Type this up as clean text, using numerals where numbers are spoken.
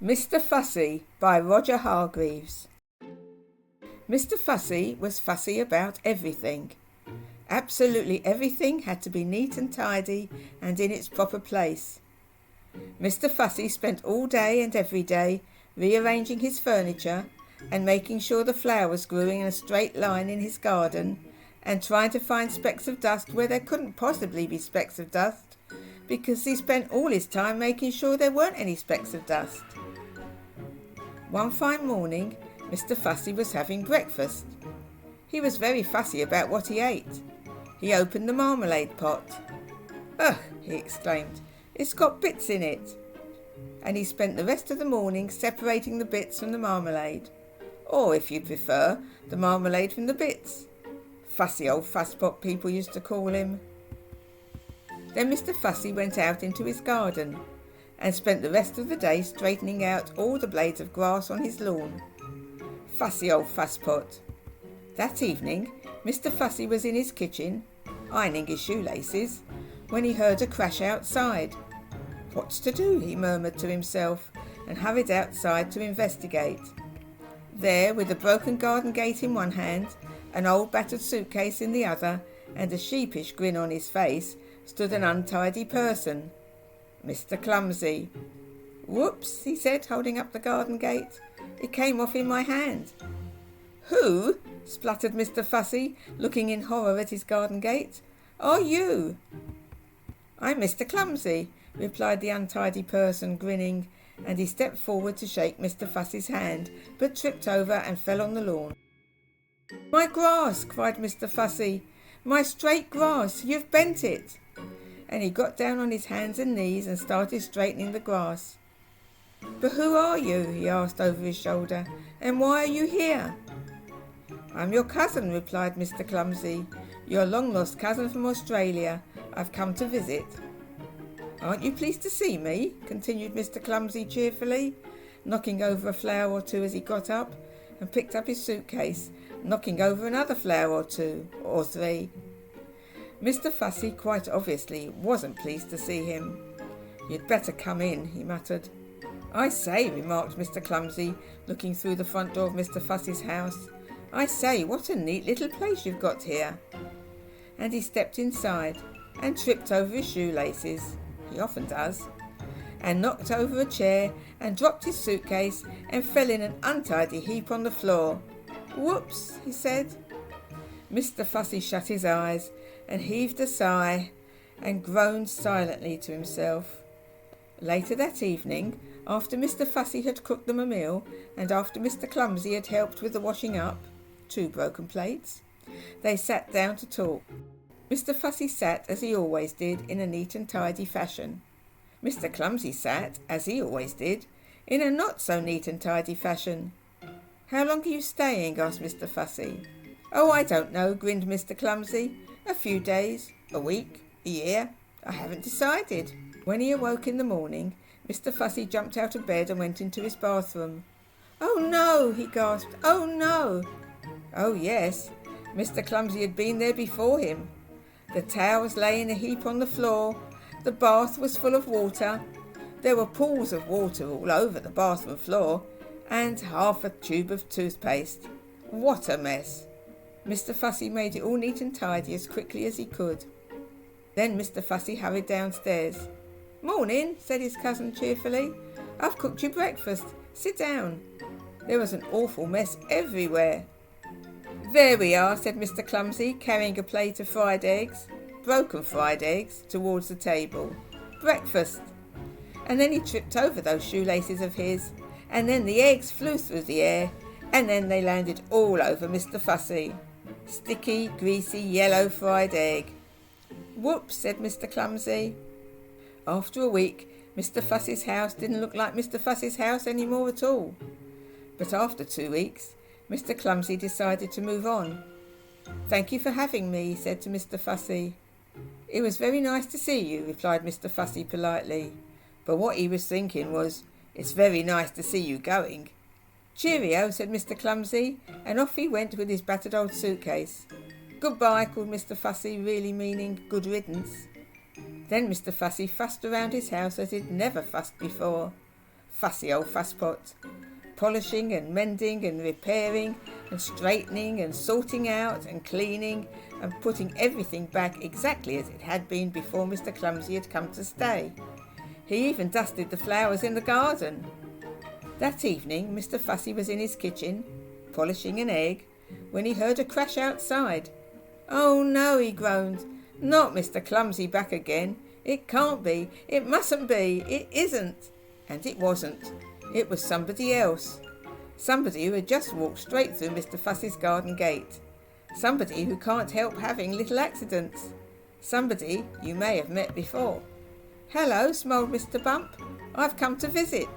Mr Fussy by Roger Hargreaves. Mr Fussy was fussy about everything. Absolutely everything had to be neat and tidy and in its proper place. Mr Fussy spent all day and every day rearranging his furniture and making sure the flowers grew in a straight line in his garden, and trying to find specks of dust where there couldn't possibly be specks of dust, because he spent all his time making sure there weren't any specks of dust. One fine morning, Mr Fussy was having breakfast. He was very fussy about what he ate. He opened the marmalade pot. "Ugh!" he exclaimed, "it's got bits in it." And he spent the rest of the morning separating the bits from the marmalade, or, if you prefer, the marmalade from the bits. Fussy old Fastpot, people used to call him. Then Mr Fussy went out into his garden and spent the rest of the day straightening out all the blades of grass on his lawn. Fussy old Fastpot. That evening, Mr Fussy was in his kitchen, ironing his shoelaces, when he heard a crash outside. "What's to do?" he murmured to himself, and hurried outside to investigate. There, with a broken garden gate in one hand, an old battered suitcase in the other, and a sheepish grin on his face, stood an untidy person. Mr Clumsy. "Whoops," he said, holding up the garden gate. "It came off in my hand." "Who?" spluttered Mr Fussy, looking in horror at his garden gate. "Are you?" "I'm Mr Clumsy," replied the untidy person, grinning, and he stepped forward to shake Mr Fussy's hand, but tripped over and fell on the lawn. "My grass!" cried Mr Fussy. "My straight grass! You've bent it!" And he got down on his hands and knees and started straightening the grass. "But who are you?" he asked over his shoulder, "and why are you here?" "I'm your cousin," replied Mr Clumsy. "Your long-lost cousin from Australia. I've come to visit." "Aren't you pleased to see me?" continued Mr Clumsy cheerfully, knocking over a flower or two as he got up, and picked up his suitcase, knocking over another flower or two, or three. Mr Fussy quite obviously wasn't pleased to see him. "You'd better come in," he muttered. "I say," remarked Mr Clumsy, looking through the front door of Mr Fussy's house, "I say, what a neat little place you've got here." And he stepped inside and tripped over his shoelaces, he often does, and knocked over a chair and dropped his suitcase and fell in an untidy heap on the floor. "Whoops," he said. Mr Fussy shut his eyes and heaved a sigh and groaned silently to himself. Later that evening, after Mr Fussy had cooked them a meal, and after Mr Clumsy had helped with the washing up, 2 broken plates, they sat down to talk. Mr Fussy sat, as he always did, in a neat and tidy fashion. Mr Clumsy sat, as he always did, in a not so neat and tidy fashion. "How long are you staying?" asked Mr Fussy. "Oh, I don't know," grinned Mr Clumsy. "A few days, a week, a year. I haven't decided." When he awoke in the morning, Mr Fussy jumped out of bed and went into his bathroom. "Oh no!" he gasped. "Oh no!" Oh yes, Mr Clumsy had been there before him. The towels lay in a heap on the floor. The bath was full of water. There were pools of water all over the bathroom floor, and half a tube of toothpaste. What a mess! Mr Fussy made it all neat and tidy as quickly as he could. Then Mr Fussy hurried downstairs. "Morning," said his cousin cheerfully. "I've cooked you breakfast. Sit down." There was an awful mess everywhere. "There we are," said Mr Clumsy, carrying a plate of fried eggs, broken fried eggs, towards the table. "Breakfast." And then he tripped over those shoelaces of his, and then the eggs flew through the air, and then they landed all over Mr Fussy. Sticky, greasy, yellow fried egg. "Whoops," said Mr Clumsy. After a week, Mr Fussy's house didn't look like Mr Fussy's house any more at all. But after 2 weeks, Mr Clumsy decided to move on. "Thank you for having me," he said to Mr Fussy. "It was very nice to see you," replied Mr Fussy politely. But what he was thinking was, "It's very nice to see you going." "Cheerio," said Mr Clumsy, and off he went with his battered old suitcase. "Goodbye," called Mr Fussy, really meaning good riddance. Then Mr Fussy fussed around his house as he'd never fussed before. Fussy old Fastpot, polishing and mending and repairing and straightening and sorting out and cleaning and putting everything back exactly as it had been before Mr Clumsy had come to stay. He even dusted the flowers in the garden. That evening Mr Fussy was in his kitchen, polishing an egg, when he heard a crash outside. "Oh no," he groaned, "not Mr Clumsy back again. It can't be, it mustn't be, it isn't." And it wasn't. It was somebody else. Somebody who had just walked straight through Mr Fussy's garden gate. Somebody who can't help having little accidents. Somebody you may have met before. "Hello," smiled Mr Bump. "I've come to visit."